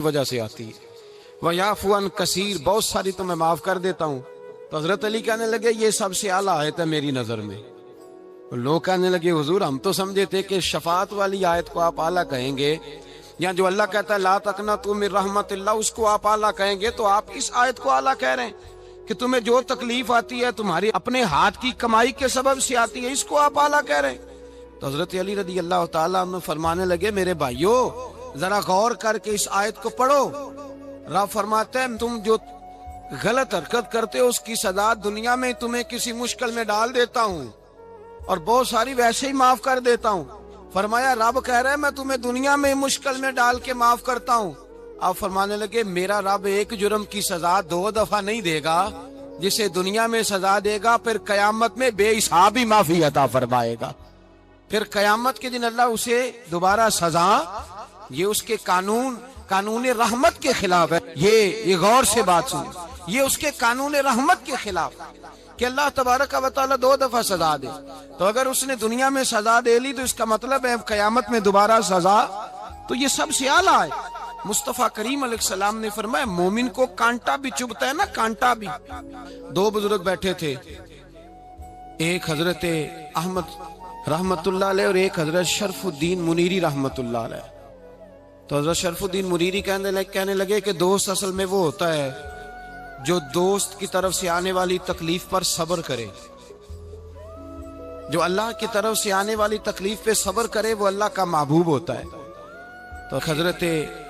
وجہ سے آتی ہے وَيَعْفُو عَنْ کثیر، بہت ساری تو میں معاف کر دیتا ہوں۔ تو حضرت علی کہنے لگے یہ سب سے اعلیٰ آیت ہے میری نظر میں۔ لوگ کہنے لگے حضور ہم تو سمجھے تھے کہ شفاعت والی آیت کو آپ اعلیٰ کہیں گے، یا جو اللہ کہتا ہے لا تقنطوا من رحمت اللہ اس کو آپ اعلیٰ کہیں گے، تو آپ اس آیت کو اعلیٰ کہہ رہے ہیں کہ تمہیں جو تکلیف آتی ہے تمہاری اپنے ہاتھ کی کمائی کے سبب سے آتی ہے، اس کو آپ اعلیٰ کہہ رہے ہیں۔ تو حضرت علی رضی اللہ تعالیٰ عنہ فرمانے لگے میرے بھائیو ذرا غور کر کے اس آیت کو پڑھو۔ رب فرماتے ہیں تم جو غلط حرکت کرتے ہو اس کی سزا دنیا میں تمہیں کسی مشکل میں ڈال دیتا ہوں اور بہت ساری ویسے ہی معاف کر دیتا ہوں۔ فرمایا رب کہہ رہا ہے میں تمہیں دنیا میں مشکل میں ڈال کے معاف کرتا ہوں۔ آپ فرمانے لگے میرا رب ایک جرم کی سزا 2 دفعہ نہیں دے گا، جسے دنیا میں سزا دے گا پھر قیامت میں بے حساب ہی معافی عطا فرمائے گا۔ پھر قیامت کے دن اللہ اسے دوبارہ سزا، یہ اس کے قانون رحمت کے خلاف ہے۔ یہ غور سے بات سنیں، یہ اس کے قانون رحمت کے خلاف کہ اللہ تبارک و تعالیٰ 2 دفعہ سزا دے۔ تو اگر اس نے دنیا میں سزا دے لی تو اس کا مطلب ہے قیامت میں دوبارہ سزا، تو یہ سب سے اعلیٰ ہے۔ مصطفیٰ کریم علیہ السلام نے فرمایا مومن کو کانٹا بھی چبھتا ہے نا، کانٹا بھی۔ 2 بزرگ بیٹھے تھے، ایک حضرت احمد رحمت اللہ علیہ اور ایک حضرت شرف الدین منیری رحمت اللہ علیہ۔ تو حضرت شرف الدین منیری کہنے لگے کہ دوست اصل میں وہ ہوتا ہے جو دوست کی طرف سے آنے والی تکلیف پر صبر کرے، جو اللہ کی طرف سے آنے والی تکلیف پہ صبر کرے وہ اللہ کا محبوب ہوتا ہے۔ تو حضرت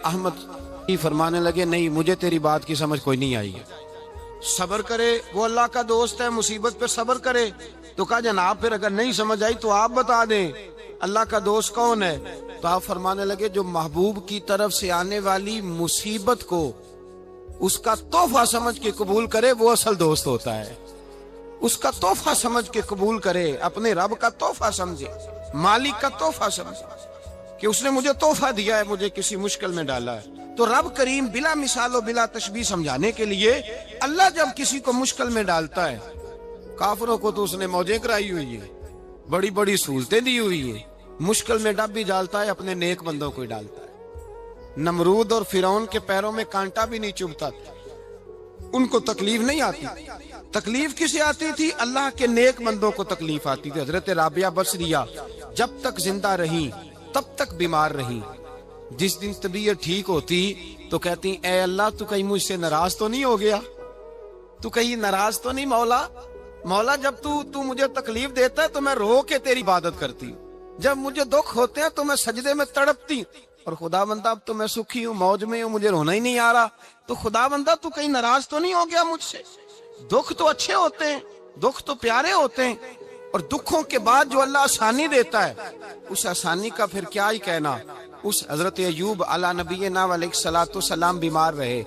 احمد فرمانے لگے نہیں مجھے تیری بات کی سمجھ کوئی نہیں آئی ہے، صبر کرے وہ اللہ کا دوست ہے، مصیبت پہ صبر کرے۔ تو کہا جناب پھر اگر نہیں سمجھ آئی تو آپ بتا دیں اللہ کا دوست کون ہے؟ تو آپ فرمانے لگے جو محبوب کی طرف سے آنے والی مصیبت کو اس کا تحفہ سمجھ کے قبول کرے وہ اصل دوست ہوتا ہے۔ اس کا تحفہ سمجھ کے قبول کرے، اپنے رب کا تحفہ سمجھے، مالک کا تحفہ سمجھے کہ اس نے مجھے تحفہ دیا ہے، مجھے کسی مشکل میں ڈالا ہے۔ تو رب کریم بلا مثال و بلا تشبیہ سمجھانے کے لیے اللہ جب کسی کو مشکل میں ڈالتا ہے، کافروں کو تو اس نے موجیں کرائی ہوئی ہے، بڑی بڑی سہولتیں دی ہوئی ہیں، مشکل میں ڈب بھی ڈالتا ہے اپنے نیک بندوں کو ہی ڈالتا ہے۔ نمرود اور فرعون کے پیروں میں کانٹا بھی نہیں چبھتا تھا، ان کو تکلیف نہیں آتی۔ تکلیف کسے آتی تھی؟ اللہ کے نیک بندوں کو تکلیف آتی تھی۔ حضرت رابعہ بصریہ جب تک زندہ رہی تب تک بیمار رہی، جس دن طبیعت ٹھیک ہوتی تو کہتی اے اللہ تو کہیں مجھ سے ناراض تو نہیں ہو گیا، تو کہیں ناراض تو نہیں مولا جب تو مجھے تکلیف دیتا ہے تو میں رو کے تیری عبادت کرتی ہوں، جب مجھے دکھ ہوتے ہیں تو میں سجدے میں تڑپتی ہوں، اور خدا بندہ اب تو میں سکھی ہوں، موج میں ہوں، مجھے رونا ہی نہیں آ رہا، تو خدا بندہ تو کہیں ناراض تو نہیں ہو گیا مجھ سے؟ دکھ تو اچھے ہوتے ہیں، دکھ تو پیارے ہوتے ہیں، اور دکھوں کے بعد جو اللہ آسانی دیتا ہے اس آسانی کا پھر کیا ہی کہنا۔ اس حضرت ایوب علی نبینا علیہ الصلوۃ والسلام بیمار رہے،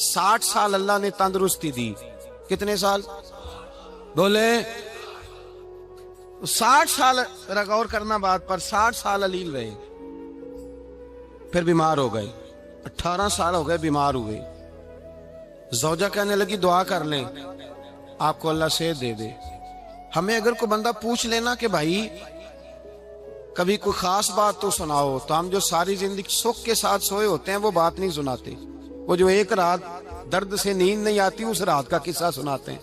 60 سال اللہ نے تندرستی دی۔ کتنے سال بولے؟ 60 سال، غور کرنا بات پر، 60 سال علیل رہے، پھر بیمار ہو گئے، 18 سال ہو گئے بیمار ہوئے۔ زوجہ کہنے لگی دعا کر لیں آپ کو اللہ صحت دے دے۔ ہمیں اگر کوئی بندہ پوچھ لینا کہ بھائی کبھی کوئی خاص بات تو سناؤ، تو ہم جو ساری زندگی سکھ کے ساتھ سوئے ہوتے ہیں وہ بات نہیں سناتے، وہ جو ایک رات درد سے نیند نہیں آتی اس رات کا قصہ سناتے ہیں،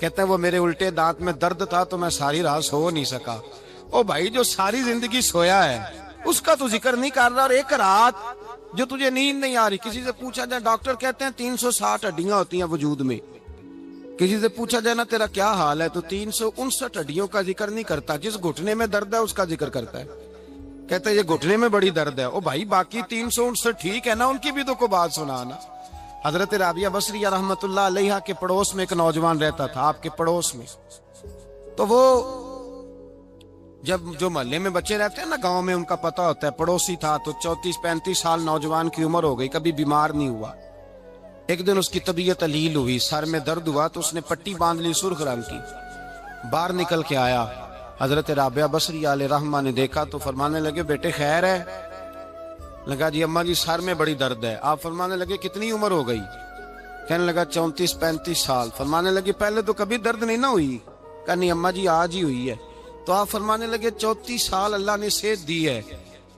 کہتے ہیں وہ میرے الٹے دانت میں درد تھا تو میں ساری رات سو نہیں سکا۔ او بھائی جو ساری زندگی سویا ہے اس کا تو ذکر نہیں کر رہا، اور ایک رات جو تجھے نیند نہیں آ رہی، کسی سے پوچھا جائے، ڈاکٹر کہتے ہیں 360 ہڈیاں ہوتی ہیں وجود میں، کسی سے پوچھا جائے نا تیرا کیا حال ہے تو 359 ہڈیوں کا ذکر نہیں کرتا، جس گھٹنے میں درد ہے اس کا ذکر کرتا ہے، کہتا ہے یہ گھٹنے میں بڑی درد ہے۔ او بھائی باقی 359 ٹھیک ہے نا، ان کی بھی تو کوئی بات سنانا۔ حضرت رابعہ بصریہ رحمت اللہ علیہ کے پڑوس میں ایک نوجوان رہتا تھا، آپ کے پڑوس میں، تو وہ جب جو محلے میں بچے رہتے ہیں نا گاؤں میں ان کا پتہ ہوتا ہے، پڑوسی تھا تو 34-35 سال نوجوان کی عمر ہو گئی، کبھی بیمار نہیں ہوا۔ ایک دن اس کی طبیعت علیل ہوئی، سر میں درد ہوا تو اس نے پٹی باندھ لی سرخ رنگ کی، باہر نکل کے آیا، حضرت رابعہ بصریہ علیہ رحمہ نے دیکھا تو فرمانے لگے بیٹے خیر ہے؟ لگا جی اماں جی سر میں بڑی درد ہے۔ آپ فرمانے لگے کتنی عمر ہو گئی؟ کہنے لگا 34-35 سال۔ فرمانے لگے پہلے تو کبھی درد نہیں نہ ہوئی؟ کہا نہیں اماں جی آج ہی ہوئی ہے۔ تو آپ فرمانے لگے 34 سال اللہ نے صحت دی ہے،